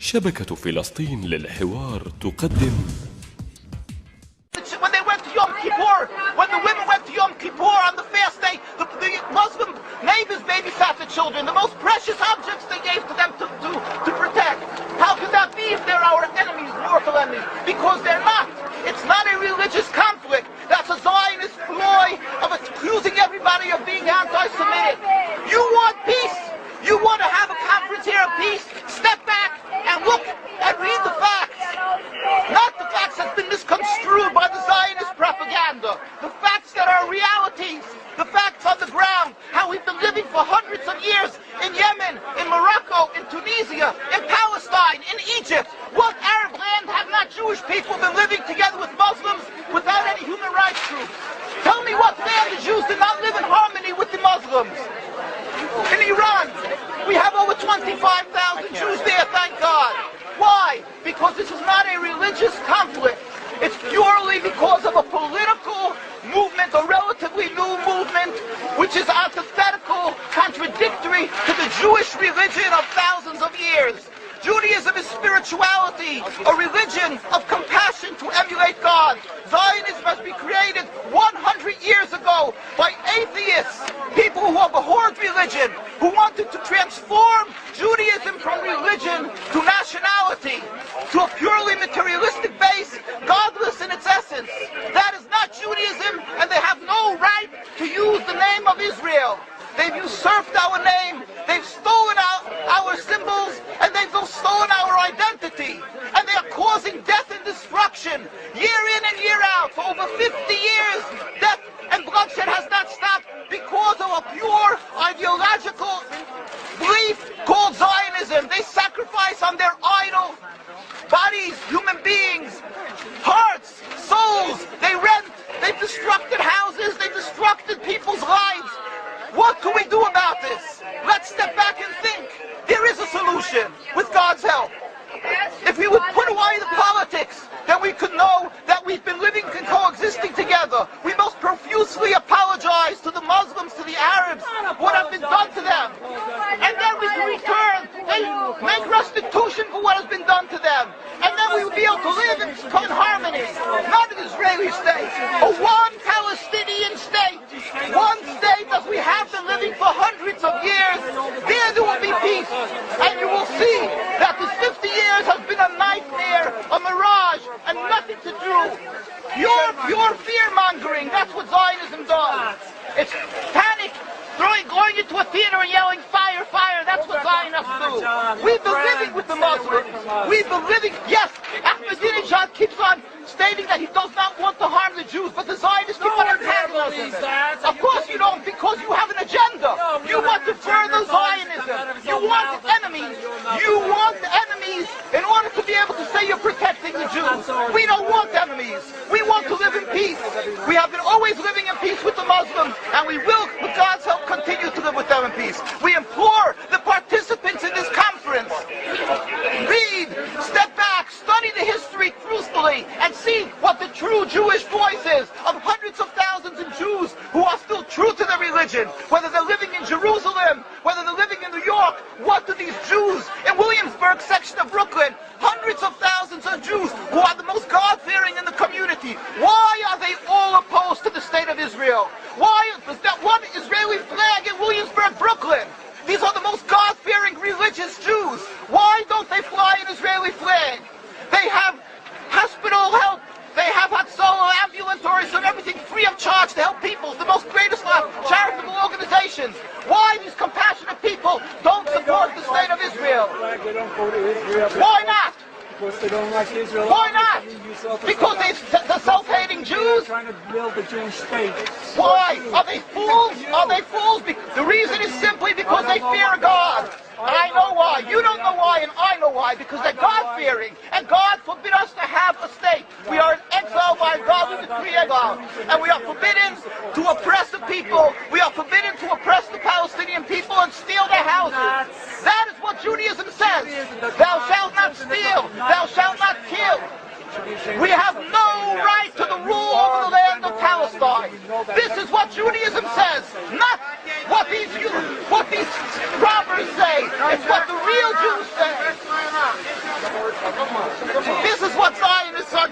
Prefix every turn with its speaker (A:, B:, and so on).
A: شبكة فلسطين للحوار تقدم
B: When they went to Yom Kippur, when the women went to Yom Kippur on the fast day, the Muslim neighbors babysat the children, the most precious objects they gave to them to protect. How could that be if they're our enemies, mortal enemies? Because they're not. It's not a religious conflict. That's a Zionist ploy of accusing everybody of being anti-Semitic. You want peace? You want to have a conference here of peace? Step back and look and read the facts. Not the facts that's been misconstrued by the Zionist propaganda. The facts that are realities. The facts on the ground. How we've been living for hundreds of years in Yemen, in Morocco, in Tunisia, in Palestine, in Egypt. What Arab land have not Jewish people been living together with Muslims without any human rights groups? Tell me what land the Jews did not live in harmony with the Muslims. In Iran, we have over 25,000 Jews there, thank God. Why? Because this is not a religious conflict. It's purely because of a political movement, a relatively new movement, which is antithetical, contradictory to the Jewish religion of thousands of years. Judaism is spirituality, a religion of compassion to emulate God. Zionism must be created 100 years ago by atheists, people who abhorred religion, who wanted to transform Judaism from religion to nationality, to a purely materialistic base, godless in its essence. That is not Judaism, and they have no right to use the name of Israel. They've usurped our name, they've stolen our symbols, and they've stolen our identity. And they are causing death and destruction, year in and year out. For over 50 years, death and bloodshed has not stopped because of a pure ideological belief called Zionism. They sacrifice on their idol bodies, human beings, hearts, souls. They rent, they've destructed houses, they've destructed people's lives. What can we do about this? Let's step back and think. There is a solution with God's help. If we would put away the politics, then we could know that we've been living and coexisting together. We most profusely apologize to the Muslims, to the Arabs, what has been done to them. And then we can return and make restitution for what has been done to them. And then we will be able to live in harmony. Not an Israeli state, a one Palestinian state. One state as we have been living for hundreds of years. There will be peace. And you will see that this 50 years has been a nightmare, a mirage, and nothing to do. Pure fear-mongering, that's what Zionism does. It's panic, going into a theater and yelling, fire, fire, that's what Zionists do. We've been living with the Muslims. We've been living, yes, Ahmadinejad keeps on stating that he does not want to harm the Jews, but the Zionists keep on antagonizing them. Of course you don't, because you have an agenda. You want to further Zionism. You want enemies. You want enemies in order to be able to say you're protecting the Jews. We don't want enemies. We want to live in peace. We have been always living in peace with the Muslims, and we will, with God's help, continue to live with them in peace. We implore the participants in this conference, read, step back, study the history truthfully, and see what the true Jewish voice is of hundreds of thousands of Jews who are still true to their religion, whether they're living in Jerusalem, whether they're living in New York. What do these Jews in Williamsburg section of Brooklyn, hundreds of thousands of Jews who are the most God-fearing in the community, why are they all opposed to the state of Israel? Why is that one Israeli flag in Williamsburg, Brooklyn? These are the most God-fearing religious Jews. Why don't they fly an Israeli flag? They have hospital help. They have Hatzolah, ambulatories, and everything free of charge to help people. The most greatest charitable organizations. Why these compassionate people don't support the state of Israel?
C: They don't go to Israel.
B: Why not?
C: Because they don't like Israel.
B: Why not? Because the self-hating Jews?
C: Trying to build a Jewish state.
B: Why? Are they fools? Are they fools? The reason is simply because they fear God. And I know why. You don't know why, and I know why. Because they're God-fearing. And God forbid us to have a state. We are in exile by God with the Creator. And we are forbidden to oppress the people. We are forbidden to oppress the Palestinian people and steal their houses. That is what Judaism says. Thou shalt not steal. Thou shalt not kill. We have no right to the rule over the land of Palestine. This is what Judaism says, not what these robbers say. It's what the real Jews say. This is what Zionists are